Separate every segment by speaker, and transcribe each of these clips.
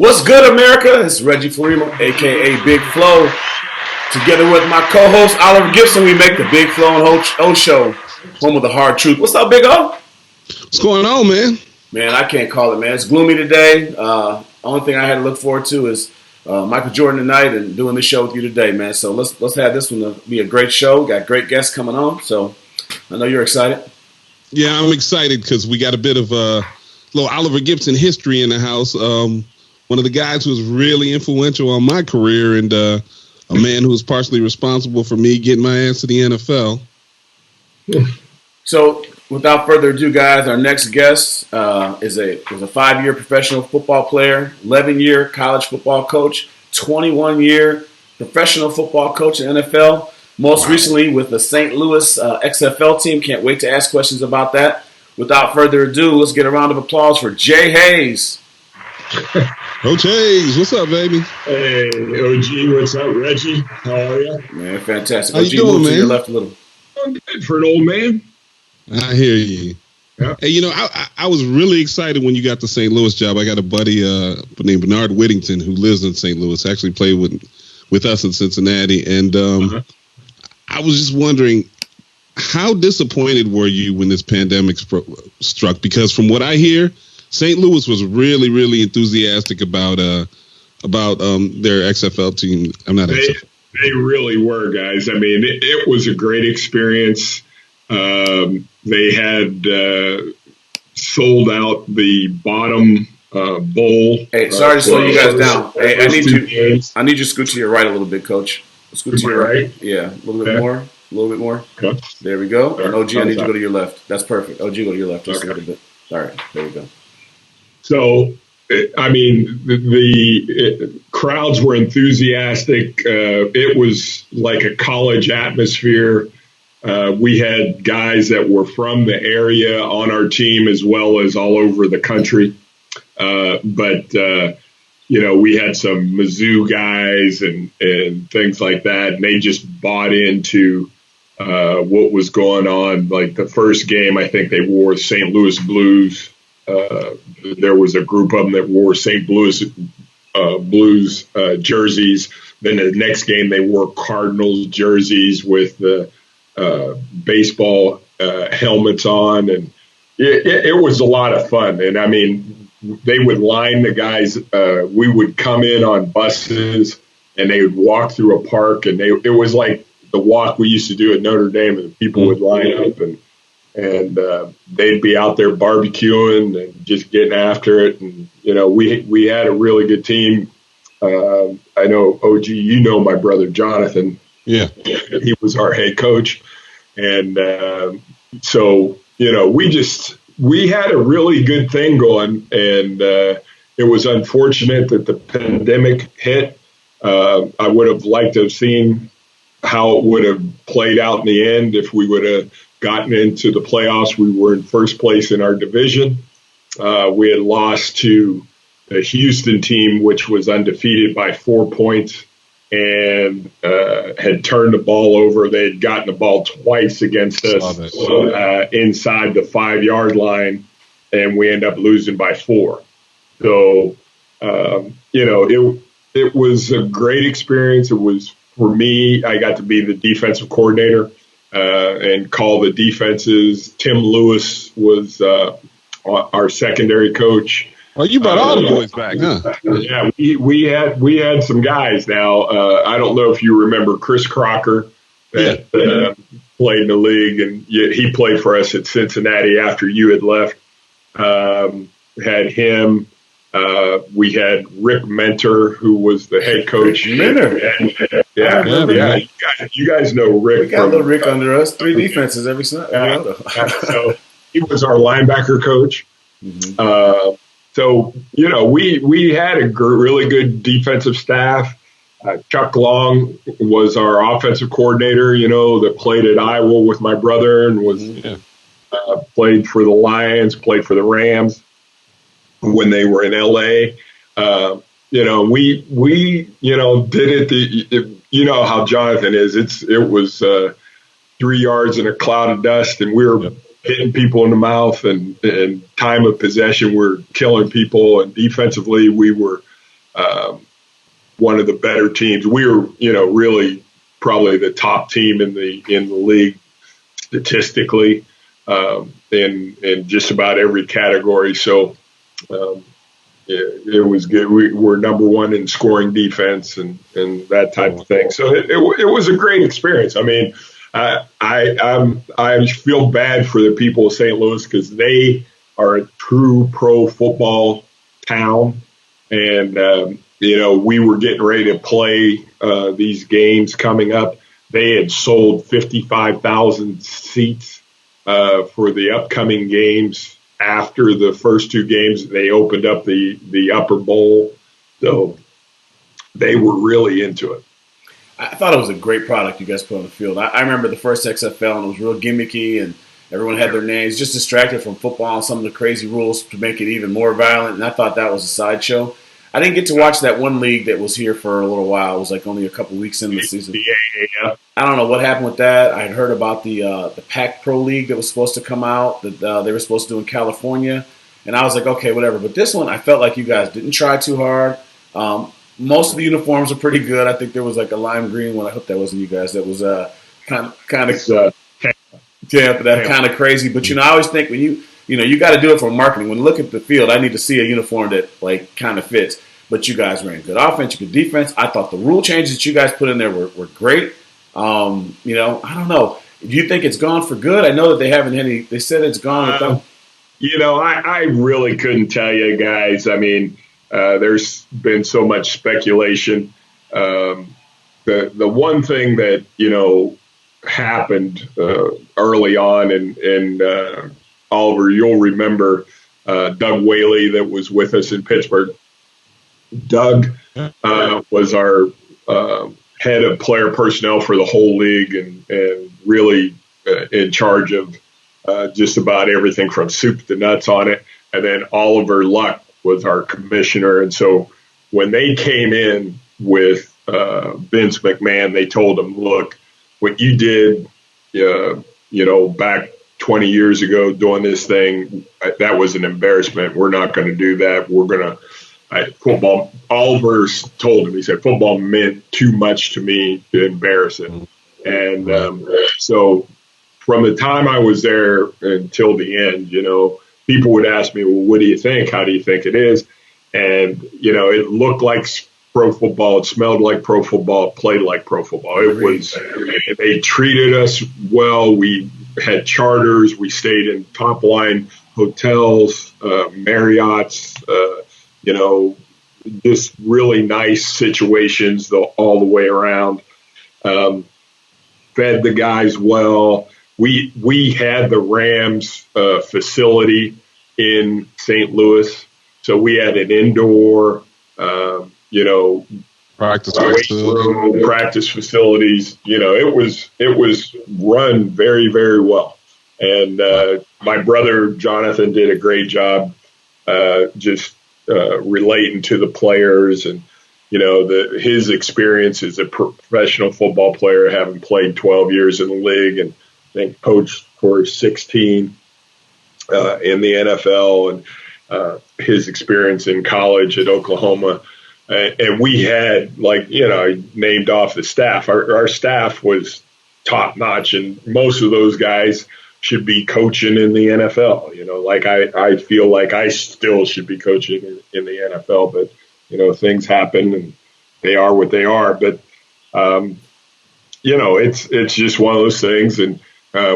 Speaker 1: What's good, America? It's Reggie Florimo, a.k.a. Big Flo. Together with my co-host, Oliver Gibson, we make the Big Flo and O Show, home of the hard truth. What's up, Big O?
Speaker 2: What's going on, man?
Speaker 1: Man, I can't call it, man. It's gloomy today. Only thing I had to look forward to is Michael Jordan tonight and doing this show with you today, man. So let's have this one to be a great show. Got great guests coming on, so I know you're excited.
Speaker 2: Yeah, I'm excited because we got a bit of little Oliver Gibson history in the house. One of the guys who was really influential on my career and a man who was partially responsible for me getting my ass to the NFL.
Speaker 1: So, without further ado, guys, our next guest is a 5-year professional football player, 11-year college football coach, 21-year professional football coach in NFL, most recently with the St. Louis XFL team. Can't wait to ask questions about that. Without further ado, let's get a round of applause for Jay Hayes.
Speaker 2: Coach Hayes, what's up, baby?
Speaker 3: Hey, OG, what's up, Reggie? How are you?
Speaker 1: Man, fantastic.
Speaker 2: How you doing,
Speaker 1: move
Speaker 2: man?
Speaker 1: to your left a little.
Speaker 3: I'm good for an old man.
Speaker 2: I hear you.
Speaker 3: Yeah.
Speaker 2: Hey, I was really excited when you got the St. Louis job. I got a buddy named Bernard Whittington who lives in St. Louis, actually played with us in Cincinnati. And I was just wondering, how disappointed were you when this pandemic struck? Because from what I hear, St. Louis was really, really enthusiastic about their XFL team.
Speaker 3: They really were, guys. I mean, it was a great experience. They had sold out the bottom bowl.
Speaker 1: Hey, sorry to slow you guys down. Hey, I need you to scoot to your right a little bit, Coach. Scoot to your right. Yeah, a little bit more. A little bit more.
Speaker 3: Okay.
Speaker 1: There we go. And OG, I need you to go to your left. That's perfect. OG, go to your left just a little bit. All right, there we go.
Speaker 3: So, I mean, the crowds were enthusiastic. It was like a college atmosphere. We had guys that were from the area on our team as well as all over the country. But we had some Mizzou guys and things like that, and they just bought into what was going on. Like the first game, I think they wore St. Louis Blues. There was a group of them that wore St. Louis Blues jerseys. Then the next game, they wore Cardinals jerseys with the baseball helmets on, and it was a lot of fun. And I mean, they would line the guys. We would come in on buses, and they would walk through a park, and it was like the walk we used to do at Notre Dame, and people would line up and they'd be out there barbecuing and just getting after it. And, we had a really good team. I know, OG, my brother Jonathan.
Speaker 2: Yeah.
Speaker 3: He was our head coach. And so, we had a really good thing going. And it was unfortunate that the pandemic hit. I would have liked to have seen how it would have played out in the end if we would have gotten into the playoffs. We were in first place in our division. We had lost to the Houston team, which was undefeated by 4 points and had turned the ball over. They had gotten the ball twice against us inside the 5-yard line, and we ended up losing by 4. So, it was a great experience. It was, for me, I got to be the defensive coordinator and call the defenses. Tim Lewis was our secondary coach.
Speaker 2: Oh, you brought all the boys back, huh?
Speaker 3: Yeah, we had some guys now. I don't know if you remember Chris Crocker that played in the league, and he played for us at Cincinnati after you had left. Had him. We had Rick Mentor, who was the head coach.
Speaker 1: Mentor.
Speaker 3: Yeah. You guys know Rick.
Speaker 1: We got a little Rick under us. 3 defenses every snap.
Speaker 3: So he was our linebacker coach.
Speaker 1: Mm-hmm.
Speaker 3: So, we had a really good defensive staff. Chuck Long was our offensive coordinator, that played at Iowa with my brother and was played for the Lions, played for the Rams when they were in L.A. We did it. How Jonathan is. It was 3 yards in a cloud of dust, and we were hitting people in the mouth, and time of possession, we're killing people, and defensively, we were one of the better teams. We were, really probably the top team in the league statistically, in just about every category. So it was good. We were number one in scoring defense and that type of thing. So it was a great experience. I mean, I feel bad for the people of St. Louis because they are a true pro football town, and we were getting ready to play these games coming up. They had sold 55,000 seats for the upcoming games. After the first two games, they opened up the upper bowl, so they were really into it.
Speaker 1: I thought it was a great product you guys put on the field. I remember the first XFL, and it was real gimmicky, and everyone had their names, just distracted from football and some of the crazy rules to make it even more violent, and I thought that was a sideshow. I didn't get to watch that one league that was here for a little while. It was like only a couple weeks into the season.
Speaker 3: Yeah.
Speaker 1: I don't know what happened with that. I had heard about the Pac Pro League that was supposed to come out that they were supposed to do in California, and I was like, okay, whatever. But this one, I felt like you guys didn't try too hard. Most of the uniforms are pretty good. I think there was like a lime green one. I hope that wasn't you guys. That was kind of kind of crazy. But I always think when you got to do it for marketing. When you look at the field, I need to see a uniform that like kind of fits. But you guys ran good offense, good defense. I thought the rule changes that you guys put in there were great. I don't know. Do you think it's gone for good? I know that they haven't any. They said it's gone without.
Speaker 3: I really couldn't tell you guys. I mean, there's been so much speculation. The one thing that happened early on, and Oliver, you'll remember Doug Whaley that was with us in Pittsburgh. Doug was our head of player personnel for the whole league, and really in charge of just about everything from soup to nuts on it. And then Oliver Luck was our commissioner. And so when they came in with Vince McMahon, they told him, look, what you did, back 20 years ago doing this thing, that was an embarrassment. We're not going to do that. We're going to football. Oliver told him, he said, football meant too much to me to embarrass it. And so from the time I was there until the end, people would ask me, well, what do you think? How do you think it is? And, it looked like pro football. It smelled like pro football. It played like pro football. They treated us well. We had charters. We stayed in top line hotels, Marriott's, just really nice situations all the way around. Fed the guys well. We had the Rams facility in St. Louis, so we had an indoor,
Speaker 2: practice
Speaker 3: room, practice facilities. It was run very, very well. And my brother Jonathan did a great job, just relating to the players and. His experience as a professional football player, having played 12 years in the league and I think coached for 16 in the NFL, and his experience in college at Oklahoma. And we had, named off the staff. Our staff was top notch, and most of those guys should be coaching in the NFL. I feel like I still should be coaching in the NFL, but things happen and they are what they are. But, it's just one of those things. And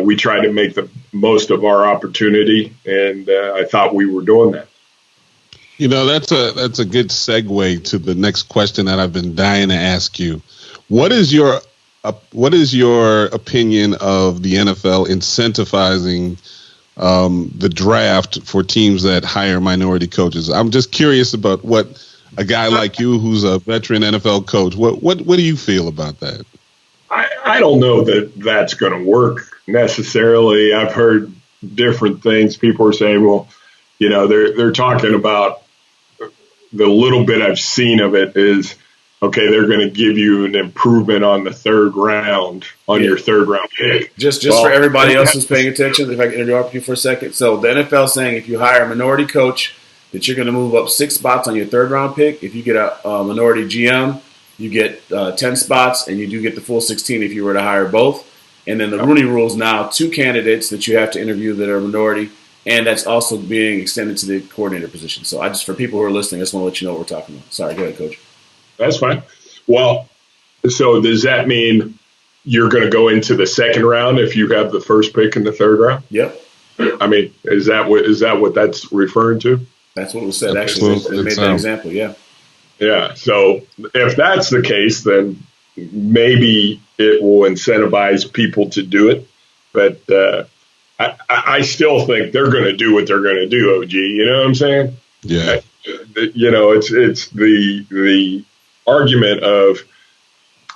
Speaker 3: we try to make the most of our opportunity. And I thought we were doing that.
Speaker 2: That's a good segue to the next question that I've been dying to ask you. What is your opinion of the NFL incentivizing the draft for teams that hire minority coaches? I'm just curious about what a guy like you, who's a veteran NFL coach, what do you feel about that?
Speaker 3: I don't know that that's going to work necessarily. I've heard different things. People are saying, well, they're talking about the little bit I've seen of it is, okay, they're going to give you an improvement on the third round, on your third round pick.
Speaker 1: Just for everybody else who's paying attention, if I can interrupt you for a second. So the NFL saying if you hire a minority coach, that you're going to move up 6 spots on your third-round pick. If you get a minority GM, you get 10 spots, and you do get the full 16 if you were to hire both. And then the Rooney Rule is now 2 candidates that you have to interview that are minority, and that's also being extended to the coordinator position. So for people who are listening, I just want to let you know what we're talking about. Sorry, go ahead, Coach.
Speaker 3: That's fine. Well, so does that mean you're going to go into the second round if you have the first pick in the third round?
Speaker 1: Yep.
Speaker 3: I mean, is that what that's referring to?
Speaker 1: That's what was said. Actually, they made that example. Yeah.
Speaker 3: Yeah. So if that's the case, then maybe it will incentivize people to do it. But I still think they're going to do what they're going to do, OG. You know what I'm saying?
Speaker 2: Yeah.
Speaker 3: It's the argument of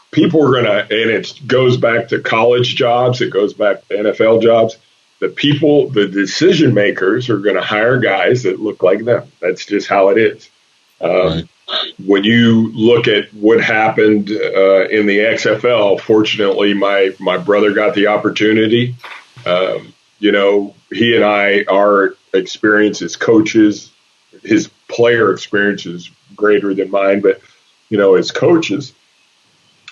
Speaker 3: people are going to, and it goes back to college jobs, it goes back to NFL jobs. The decision makers are going to hire guys that look like them. That's just how it is.
Speaker 2: Right.
Speaker 3: When you look at what happened in the XFL, fortunately, my brother got the opportunity. He and our experience as coaches, his player experience is greater than mine, but, as coaches,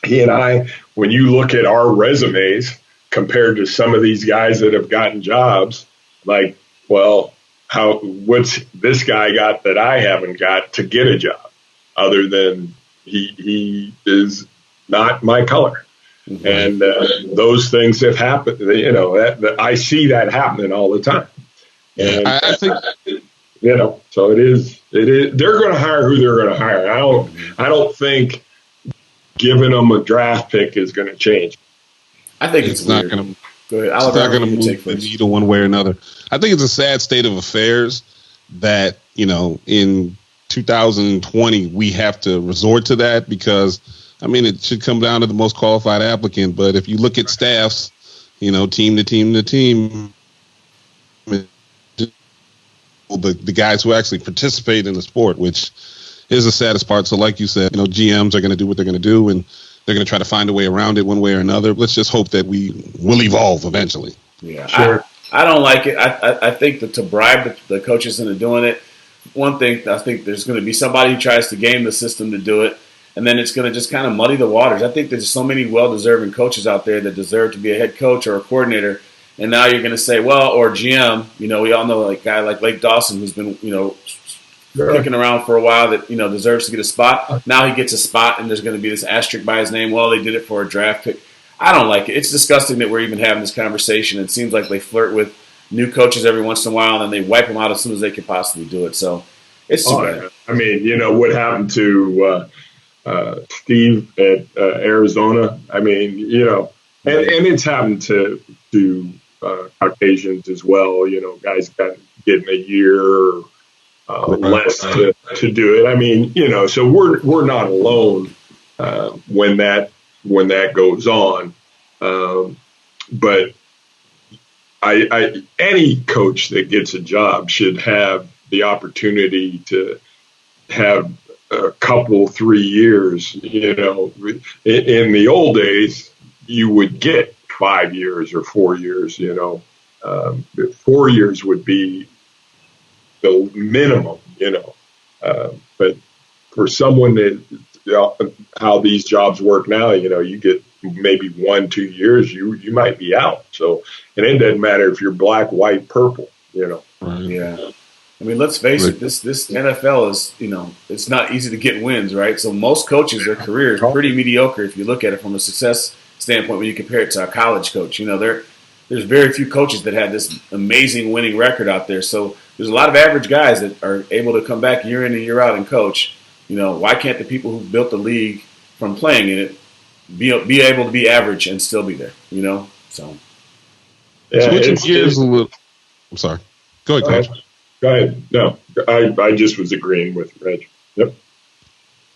Speaker 3: he and I, when you look at our resumes compared to some of these guys that have gotten jobs, like, well, what's this guy got that I haven't got to get a job, other than he is not my color. Mm-hmm. And those things have happened. I see that happening all the time. And
Speaker 2: I think,
Speaker 3: so it is. They're going to hire who they're going to hire. I don't think giving them a draft pick is going to change.
Speaker 1: I think it's
Speaker 2: not going to.
Speaker 1: Go ahead.
Speaker 2: It's not going to move the needle one way or another. I think it's a sad state of affairs that in 2020 we have to resort to that, because it should come down to the most qualified applicant. But if you look at staffs, team to team to team, the guys who actually participate in the sport, which is the saddest part. So like you said, GMs are going to do what they're going to do, and they're going to try to find a way around it one way or another. Let's just hope that we will evolve eventually.
Speaker 1: Yeah, sure. I don't like it. I think that to bribe the coaches into doing it, one thing, I think there's going to be somebody who tries to game the system to do it, and then it's going to just kind of muddy the waters. I think there's so many well-deserving coaches out there that deserve to be a head coach or a coordinator, and now you're going to say, well, or GM, we all know a guy like Lake Dawson who's been, kicking around for a while that, deserves to get a spot. Now he gets a spot, and there's going to be this asterisk by his name. Well, they did it for a draft pick. I don't like it. It's disgusting that we're even having this conversation. It seems like they flirt with new coaches every once in a while, and then they wipe them out as soon as they can possibly do it. So it's too bad.
Speaker 3: What happened to Steve at Arizona? And it's happened to Caucasians as well. Guys getting a year less to do it. So we're not alone when that goes on. But any coach that gets a job should have the opportunity to have a couple, 3 years. In the old days, you would get 5 years or 4 years. 4 years would be the minimum, but for someone that how these jobs work now, you get maybe 1-2 years, you might be out. So, and it doesn't matter if you're black, white, purple,
Speaker 2: Right.
Speaker 1: Yeah. Let's face it, this NFL is, it's not easy to get wins, right? So most coaches, their career is pretty mediocre if you look at it from a success standpoint when you compare it to a college coach. There's very few coaches that had this amazing winning record out there. So there's a lot of average guys that are able to come back year in and year out and coach. Why can't the people who built the league from playing in it be able to be average and still be there? So.
Speaker 2: Yeah, switching gears a little. I'm sorry. Go ahead, Coach.
Speaker 3: Go ahead. No, I just was agreeing with Reg. Yep.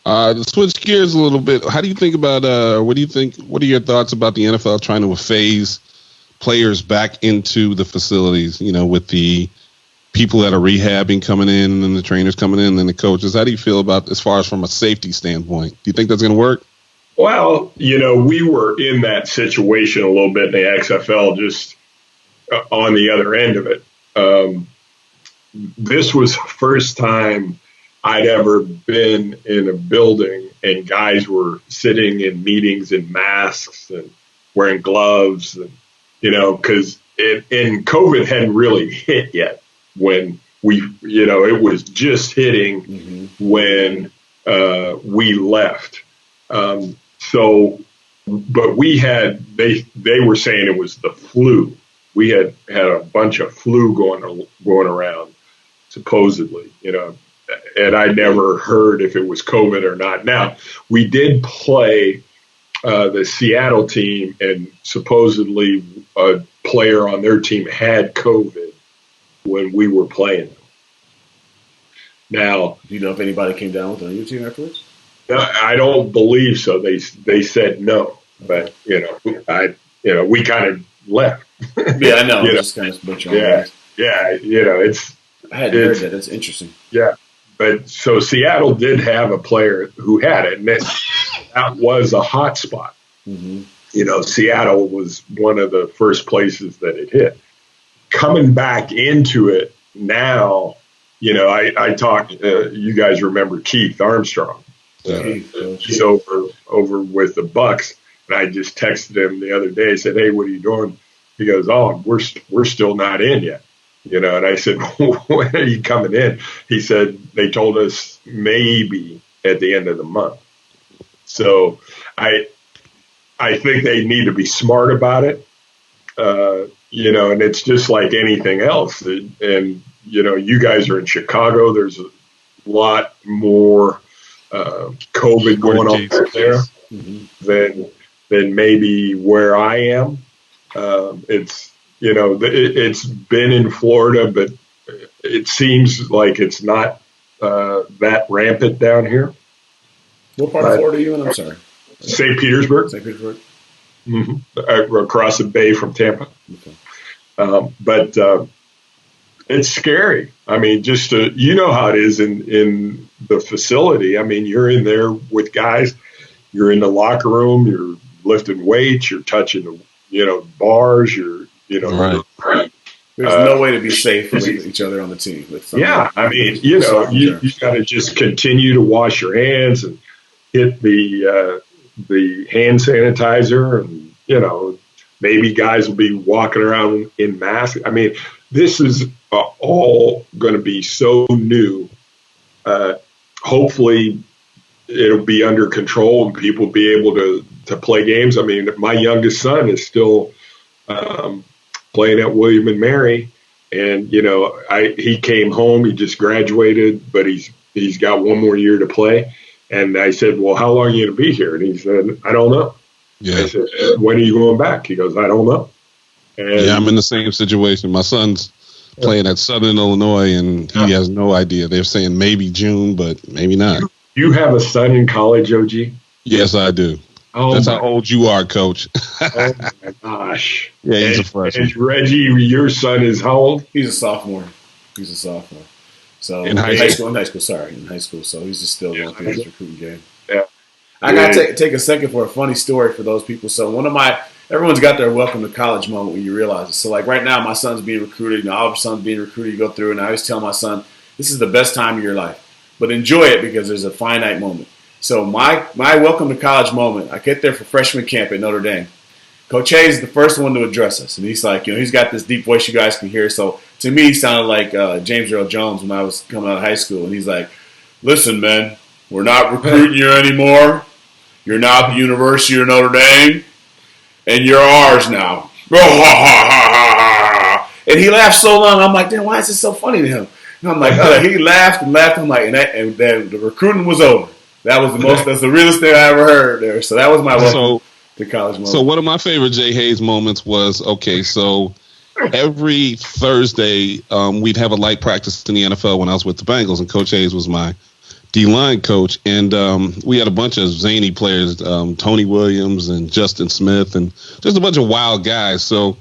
Speaker 2: To switch gears a little bit, how do you think about? What are your thoughts about the NFL trying to phase players back into the facilities? With the people that are rehabbing coming in and the trainers coming in and the coaches. How do you feel about as far as from a safety standpoint? Do you think that's going to work?
Speaker 3: Well, we were in that situation a little bit in the XFL, just on the other end of it. this was the first time I'd ever been in a building and guys were sitting in meetings in masks and wearing gloves, and because and COVID hadn't really hit yet when it was just hitting when we left. But they were saying it was the flu. We had a bunch of flu going around, supposedly, and I never heard if it was COVID or not. Now, we did play the Seattle team, and supposedly a player on their team had COVID when we were playing them. Now,
Speaker 1: do you know if anybody came down with it on your team afterwards?
Speaker 3: I don't believe so. They said no, but we kind of left.
Speaker 1: Yeah, I know. Just kind of butchering.
Speaker 3: It's.
Speaker 1: I hadn't heard that. That's interesting.
Speaker 3: Yeah, but so Seattle did have a player who had it, and that was a hot spot. Seattle was one of the first places that it hit. Coming back into it now, I talked. You guys remember Keith Armstrong? He's over with the Bucks, and I just texted him the other day. I said, "Hey, what are you doing?" He goes, "Oh, we're still not in yet." And I said, "When are you coming in?" He said, "They told us maybe at the end of the month." So I think they need to be smart about it, and it's just like anything else. And you guys are in Chicago. There's a lot more COVID going on there than maybe where I am. It's been in Florida, but it seems like it's not that rampant down here.
Speaker 1: What part of Florida are you in? I'm sorry.
Speaker 3: St. Petersburg.
Speaker 1: St. Petersburg.
Speaker 3: Across the bay from Tampa.
Speaker 1: Okay.
Speaker 3: But it's scary. I mean, just how it is in the facility. I mean, you're in there with guys. You're in the locker room. You're lifting weights. You're touching the bars. You're
Speaker 2: right.
Speaker 1: There's no way to be safe with each other on the team.
Speaker 3: I mean, you got to just continue to wash your hands and hit the hand sanitizer, and maybe guys will be walking around in masks. I mean, this is all going to be so new. Hopefully, it'll be under control and people will be able to play games. I mean, my youngest son is still playing at William and Mary, and he came home. He just graduated, but he's got one more year to play. And I said, "Well, how long are you going to be here?" And he said, "I don't know."
Speaker 2: Yeah.
Speaker 3: I said, "When are you going back?" He goes, "I don't know." And
Speaker 2: I'm in the same situation. My son's playing at Southern Illinois, and he has no idea. They're saying maybe June, but maybe not.
Speaker 3: You have a son in college, OG?
Speaker 2: Yes, I do.
Speaker 3: Oh,
Speaker 2: that's how old you are, Coach.
Speaker 3: Oh my gosh!
Speaker 2: Yeah, he's a freshman.
Speaker 3: And Reggie, your son is how old?
Speaker 1: He's a sophomore. So
Speaker 2: in high
Speaker 1: school. So he's just still going through his recruiting game.
Speaker 3: Yeah.
Speaker 1: I got to take a second for a funny story for those people. So everyone's got their welcome to college moment when you realize it. So like right now, my son's being recruited. All of our son's being recruited. You go through, and I always tell my son, this is the best time of your life, but enjoy it because there's a finite moment. So my welcome to college moment, I get there for freshman camp at Notre Dame. Coach Hayes is the first one to address us. And he's like, he's got this deep voice you guys can hear. So to me, he sounded like James Earl Jones when I was coming out of high school. And he's like, "Listen, man, we're not recruiting you anymore. You're now at the University of Notre Dame, and you're ours now." And he laughed so long. I'm like, damn, why is this so funny to him? And I'm like, he laughed and laughed. I'm like, and then the recruiting was over. That's the realest thing I ever heard there. So that was my welcome to college moment.
Speaker 2: So one of my favorite Jay Hayes moments was, so every Thursday we'd have a light practice in the NFL when I was with the Bengals, and Coach Hayes was my D-line coach. And we had a bunch of zany players, Tony Williams and Justin Smith, and just a bunch of wild guys. So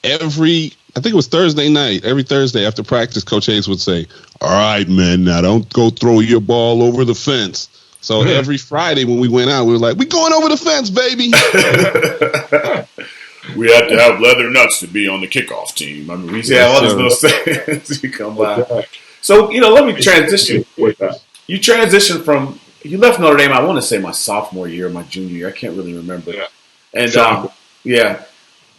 Speaker 2: I think it was Thursday night, every Thursday after practice, Coach Hayes would say, "All right, man, now don't go throw your ball over the fence." So every Friday when we went out, we were like, "We going over the fence, baby."
Speaker 1: We had to have leather nuts to be on the kickoff team. I mean, we have all these little sayings you come by. So, let me transition.
Speaker 3: With that.
Speaker 1: You transitioned from, you left Notre Dame, I want to say my sophomore year or my junior year. I can't really remember.
Speaker 3: Yeah.
Speaker 1: And, yeah.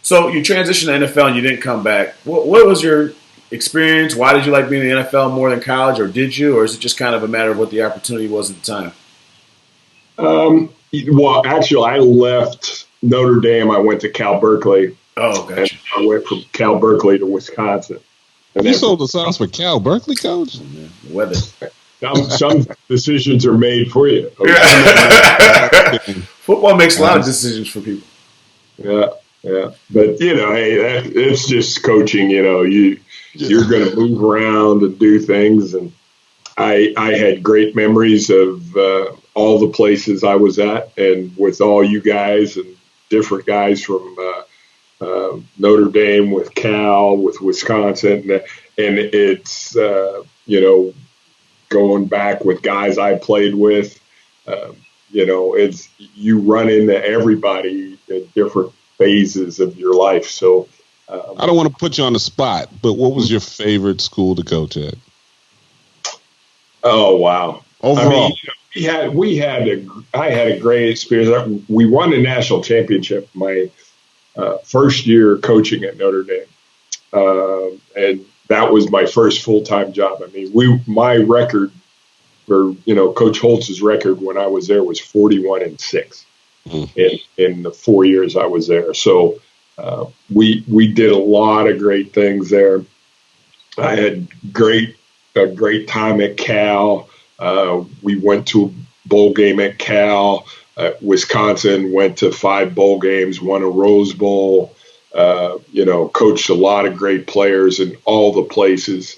Speaker 1: So you transitioned to NFL and you didn't come back. What was your experience? Why did you like being in the NFL more than college, or did you? Or is it just kind of a matter of what the opportunity was at the time?
Speaker 3: Well, actually, I left Notre Dame. I went to Cal Berkeley.
Speaker 1: Oh, gotcha.
Speaker 3: And I went from Cal Berkeley to Wisconsin. And
Speaker 2: you sold the sauce for Cal Berkeley, Coach?
Speaker 1: Oh, man. The weather.
Speaker 3: Some decisions are made for you.
Speaker 1: Football makes a lot of decisions for people.
Speaker 3: Yeah. But, hey, it's just coaching. You're going to move around and do things. And I had great memories of all the places I was at, and with all you guys and different guys from Notre Dame, with Cal, with Wisconsin. And it's, going back with guys I played with, it's you run into everybody at different phases of your life. So
Speaker 2: I don't want to put you on the spot, but what was your favorite school to coach at?
Speaker 3: Oh, wow.
Speaker 2: Overall.
Speaker 3: I had a great experience. We won the national championship my first year coaching at Notre Dame. And that was my first full-time job. I mean, my record for, Coach Holtz's record when I was there was 41-6 in the 4 years I was there. So we did a lot of great things there. I had a great time at Cal. We went to a bowl game at Cal. Wisconsin went to 5 bowl games, won a Rose Bowl. Coached a lot of great players in all the places.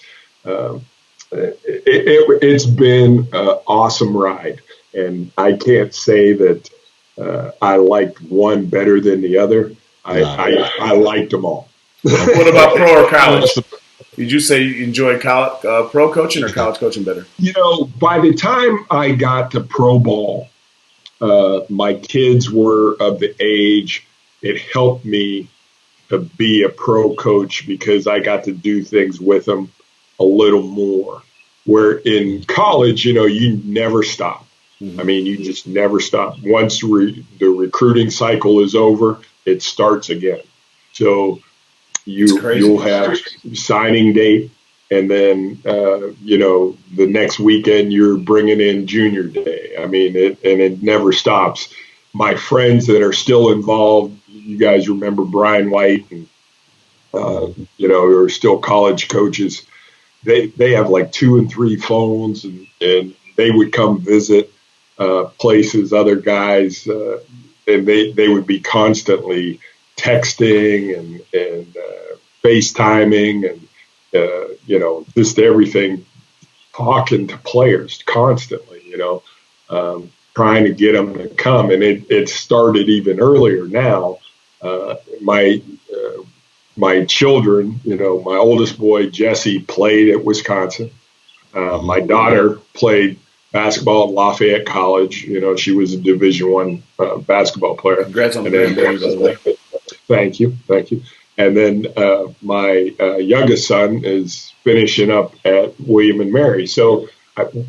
Speaker 3: It's been an awesome ride, and I can't say that I liked one better than the other. I liked them all.
Speaker 1: What about pro or college? Did you say you enjoyed college, pro coaching or college coaching better?
Speaker 3: By the time I got to pro ball, my kids were of the age. It helped me to be a pro coach because I got to do things with them a little more. Where in college, you never stop. I mean, you just never stop. Once the recruiting cycle is over, it starts again. So you'll have signing date, and then the next weekend you're bringing in junior day. I mean, it never stops. My friends that are still involved, you guys remember Brian White, and who are still college coaches. They have like 2 and 3 phones, and they would come visit places, other guys, and they would be constantly texting and FaceTiming and just everything, talking to players constantly, trying to get them to come. And it started even earlier now. My children, my oldest boy, Jesse, played at Wisconsin. My daughter played basketball at Lafayette College. She was a Division I basketball player.
Speaker 1: Congrats on the great debut, by the way.
Speaker 3: Thank you. And then my youngest son is finishing up at William and Mary. So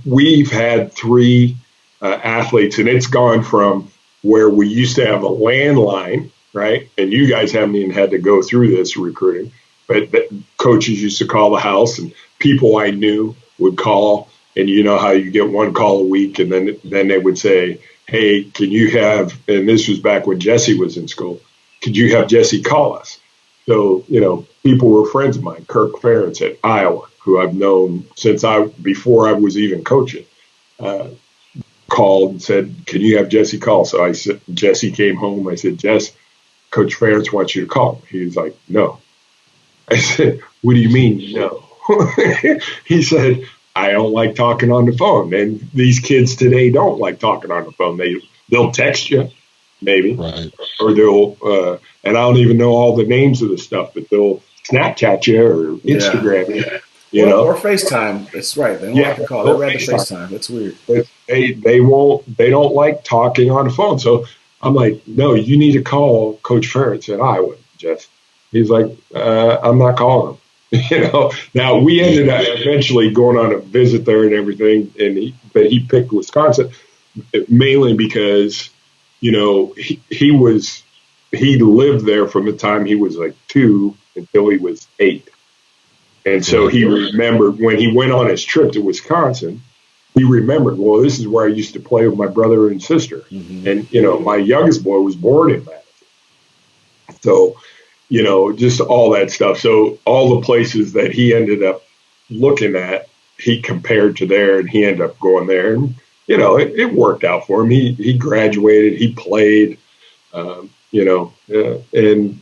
Speaker 3: we've had 3 athletes, and it's gone from where we used to have a landline, right? And you guys haven't even had to go through this recruiting, but coaches used to call the house, and people I knew would call, and you know how you get 1 call a week, and then they would say, hey, can you have, and this was back when Jesse was in school, could you have Jesse call us? So, people were friends of mine. Kirk Ferentz at Iowa, who I've known since before I was even coaching, called and said, can you have Jesse call? So I said, Jesse came home. I said, Jess, Coach Ferentz wants you to call. He was like, no. I said, what do you mean, no? He said, I don't like talking on the phone. And these kids today don't like talking on the phone. They'll text you, maybe.
Speaker 2: Right.
Speaker 3: Or they'll, and I don't even know all the names of the stuff, but they'll Snapchat you or Instagram you.
Speaker 1: Or FaceTime. That's right. They don't like to call. They'd rather FaceTime. That's weird.
Speaker 3: But they don't like talking on the phone. So I'm like, no, you need to call Coach Ferentz at Iowa. Jess. He's like, I'm not calling him. Now we ended up eventually going on a visit there and everything, but he picked Wisconsin mainly because, he lived there from the time he was like 2 until he was 8. And so he remembered when he went on his trip to Wisconsin, he remembered, well, this is where I used to play with my brother and sister. Mm-hmm. And, my youngest boy was born in Madison. So, just all that stuff. So all the places that he ended up looking at, he compared to there, and he ended up going there. And, it worked out for him. He graduated, he played, and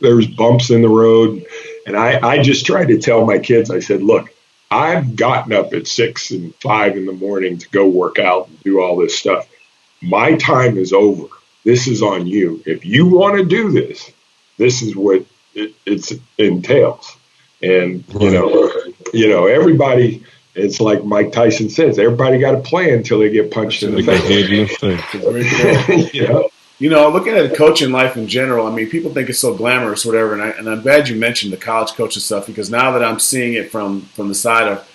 Speaker 3: there's bumps in the road. And I just tried to tell my kids, I said, look, I've gotten up at 6 and 5 in the morning to go work out and do all this stuff. My time is over. This is on you. If you want to do this, this is what it entails. And, everybody, it's like Mike Tyson says, everybody got a plan until they get punched in the face.
Speaker 1: Looking at coaching life in general, I mean, people think it's so glamorous, whatever, and I'm glad you mentioned the college coaching stuff, because now that I'm seeing it from the side of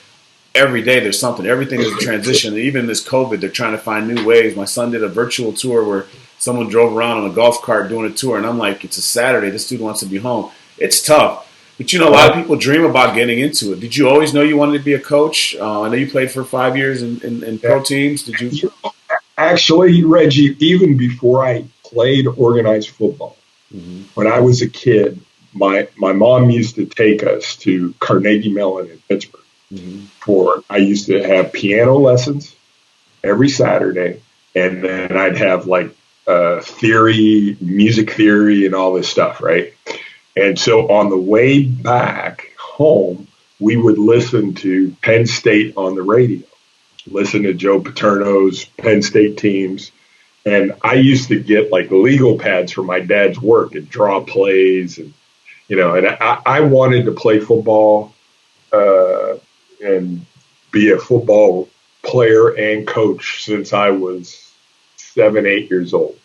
Speaker 1: every day, there's something. Everything is a transition. And even this COVID, they're trying to find new ways. My son did a virtual tour where someone drove around on a golf cart doing a tour, and I'm like, it's a Saturday. This dude wants to be home. It's tough. But, a lot of people dream about getting into it. Did you always know you wanted to be a coach? I know you played for 5 years in pro teams. Did you?
Speaker 3: Actually, Reggie, even before I played organized football, when I was a kid, my mom used to take us to Carnegie Mellon in Pittsburgh. I used to have piano lessons every Saturday, and then I'd have like music theory and all this stuff, right? And so on the way back home, we would listen to Penn State on the radio, listen to Joe Paterno's Penn State teams. And I used to get like legal pads for my dad's work and draw plays. And, and I wanted to play football and be a football player and coach since I was 7, 8 years old.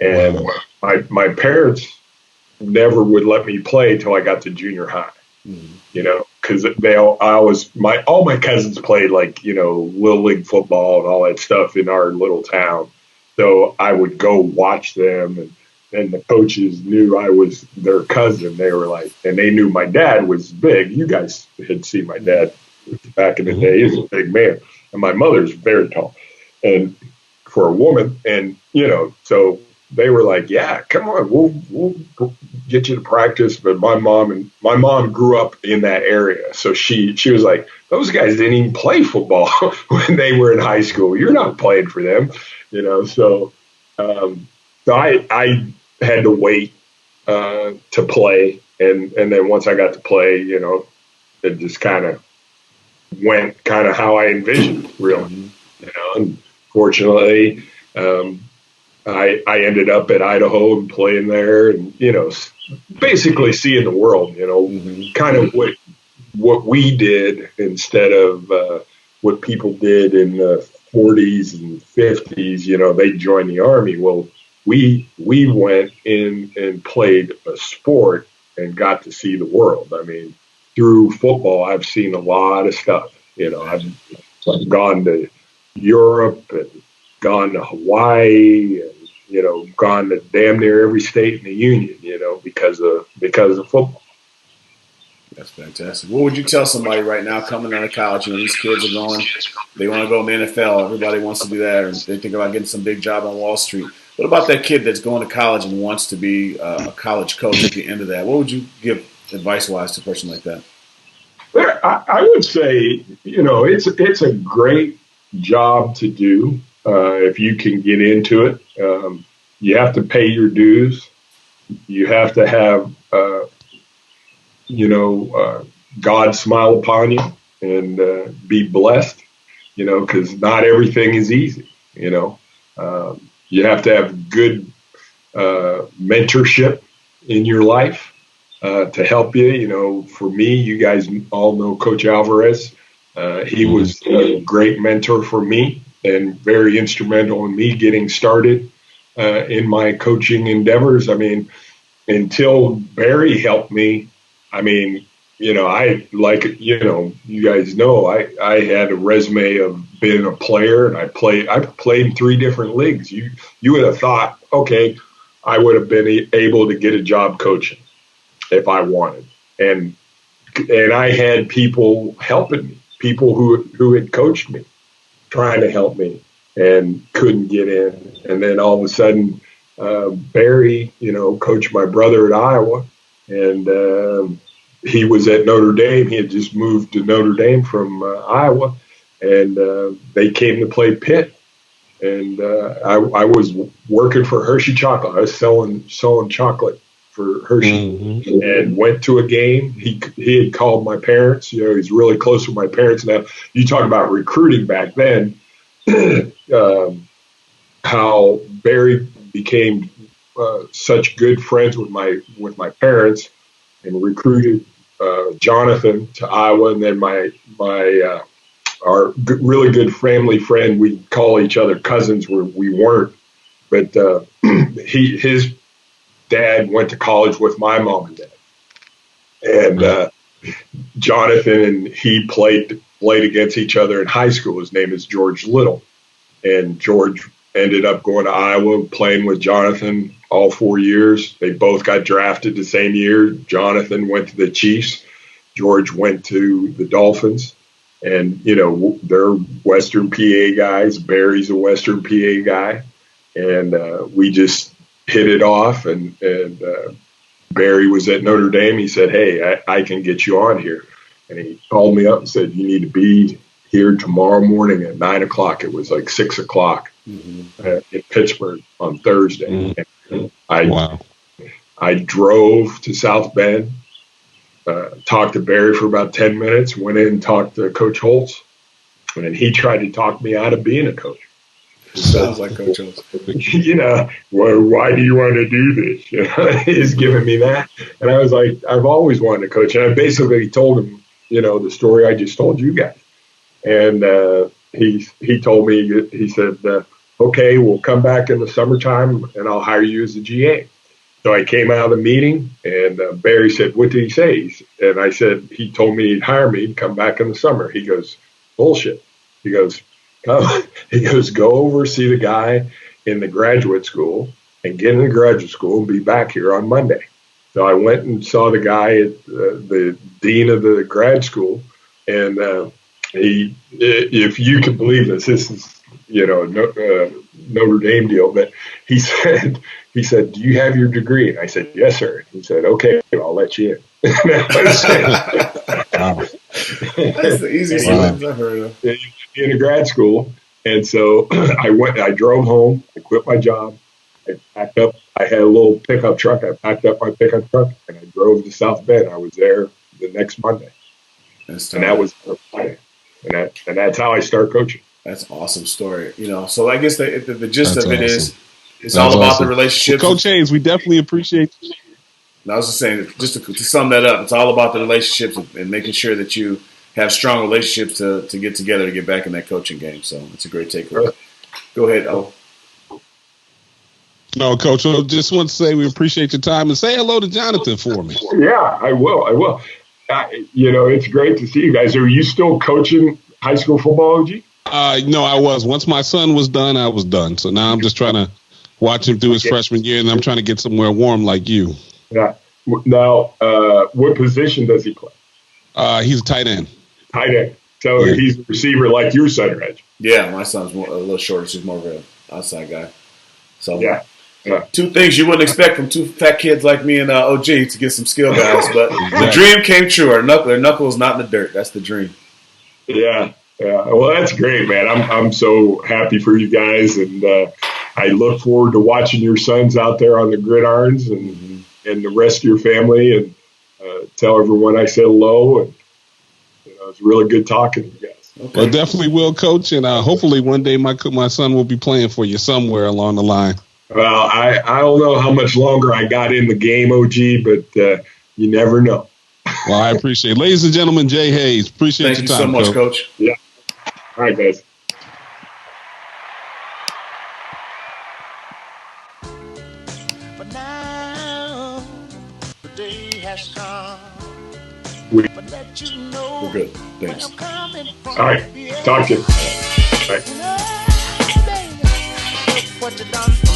Speaker 3: And my parents never would let me play until I got to junior high, because all my cousins played like, Little League football and all that stuff in our little town. So I would go watch them, and the coaches knew I was their cousin. They were like, and they knew my dad was big. You guys had seen my dad back in the day. He was a big man. And my mother's very tall and for a woman. And, so they were like, yeah, come on, we'll get you to practice. But my mom grew up in that area. So she was like, those guys didn't even play football when they were in high school. You're not playing for them, So I had to wait to play. And then once I got to play, it just kind of went kind of how I envisioned, really. And fortunately, I ended up at Idaho and playing there, and basically seeing the world. Kind of what we did instead of what people did in the 40s and 50s. They joined the Army. Well, we went in and played a sport and got to see the world. I mean, through football, I've seen a lot of stuff. I've gone to Europe and gone to Hawaii and, gone to damn near every state in the union, because of football.
Speaker 1: That's fantastic. What would you tell somebody right now coming out of college? These kids are they want to go in the NFL. Everybody wants to do that, and they think about getting some big job on Wall Street. What about that kid that's going to college and wants to be a college coach at the end of that? What would you give advice-wise to a person like that?
Speaker 3: I would say, it's a great job to do if you can get into it. You have to pay your dues. You have to have, God smile upon you and be blessed, because not everything is easy. You have to have good mentorship in your life to help you. For me, you guys all know Coach Alvarez. He was a great mentor for me and very instrumental in me getting started in my coaching endeavors. I mean, until Barry helped me, I mean, you guys know, I had a resume of being a player, and I played in 3 different leagues. You would have thought, okay, I would have been able to get a job coaching if I wanted. And I had people helping me, people who had coached me, trying to help me, and couldn't get in. And then all of a sudden, Barry, coached my brother at Iowa, and he was at Notre Dame. He had just moved to Notre Dame from Iowa, and they came to play Pitt. And I was working for Hershey Chocolate. I was selling chocolate for Hershey, and went to a game. He had called my parents. He's really close with my parents now. You talk about recruiting back then. How Barry became such good friends with my parents, and recruited Jonathan to Iowa, and then our really good family friend, we call each other cousins where we weren't, but his dad went to college with my mom and dad, and Jonathan and he played against each other in high school. His name is George Little, and George ended up going to Iowa, playing with Jonathan all 4 years. They both got drafted the same year. Jonathan went to the Chiefs. George went to the Dolphins. And, they're Western PA guys. Barry's a Western PA guy. And we just hit it off. And Barry was at Notre Dame. He said, hey, I can get you on here. And he called me up and said, you need to be here tomorrow morning at 9 o'clock. It was like 6 o'clock in Pittsburgh on Thursday. I drove to South Bend, talked to Barry for about 10 minutes, went in and talked to Coach Holtz, and then he tried to talk me out of being a coach.
Speaker 1: Sounds like Coach Holtz.
Speaker 3: Well, why do you want to do this? He's giving me that. And I was like, I've always wanted to coach. And I basically told him, the story I just told you guys. And he told me, he said, okay, we'll come back in the summertime and I'll hire you as a GA. So I came out of the meeting, and Barry said, what did he say? And I said, he told me he'd hire me and come back in the summer. He goes, bullshit. He goes, come. He goes, go over, see the guy in the graduate school and get into graduate school and be back here on Monday. So I went and saw the guy at the dean of the grad school, and he, if you can believe this is, Notre Dame deal, but he said, do you have your degree? And I said, yes, sir. He said, okay, I'll let you in.
Speaker 1: That's the easiest thing I've heard of.
Speaker 3: In a grad school. And so I drove home, I quit my job, I packed up, I had a little pickup truck, I packed up my pickup truck, and I drove to South Bend. I was there the next Monday. And that was Friday. And that's how I started coaching.
Speaker 1: That's an awesome story. So I guess the gist of it is, it's
Speaker 2: That's
Speaker 1: all about
Speaker 2: awesome.
Speaker 1: the relationships.
Speaker 2: Well, Coach Hayes, we definitely appreciate you.
Speaker 1: I was just saying, just to sum that up, it's all about the relationships and making sure that you have strong relationships to get together to get back in that coaching game. So it's a great takeaway. Go ahead, O.
Speaker 2: No, Coach, I just want to say we appreciate your time and say hello to Jonathan for me.
Speaker 3: Yeah, I will. It's great to see you guys. Are you still coaching high school football, OG?
Speaker 2: No, I was. Once my son was done, I was done. So now I'm just trying to watch him through his freshman year, and I'm trying to get somewhere warm like you.
Speaker 3: Yeah. Now, what position does he play?
Speaker 2: He's a tight end.
Speaker 3: Tight end. So he's a receiver like your center edge.
Speaker 1: Yeah, my son's a little shorter. So he's more of an outside guy. So
Speaker 3: yeah.
Speaker 1: Two things you wouldn't expect from two fat kids like me and OG to get some skill guys, but the dream came true. Their knuckle is not in the dirt. That's the dream.
Speaker 3: Yeah. Well, that's great, man. I'm so happy for you guys, and I look forward to watching your sons out there on the gridirons and the rest of your family. And tell everyone I said hello. And it's really good talking to you guys.
Speaker 2: Okay. Well, definitely will, Coach, and hopefully one day my son will be playing for you somewhere along the line.
Speaker 3: Well, I don't know how much longer I got in the game, OG, but you never know.
Speaker 2: Well, I appreciate it. Ladies and gentlemen, Jay Hayes. Appreciate your time,
Speaker 1: Thank you so much, Coach.
Speaker 3: Yeah. All right, guys.
Speaker 4: But now
Speaker 3: We're
Speaker 1: good. Thanks.
Speaker 3: All right. Talk to you. Bye.
Speaker 4: What you done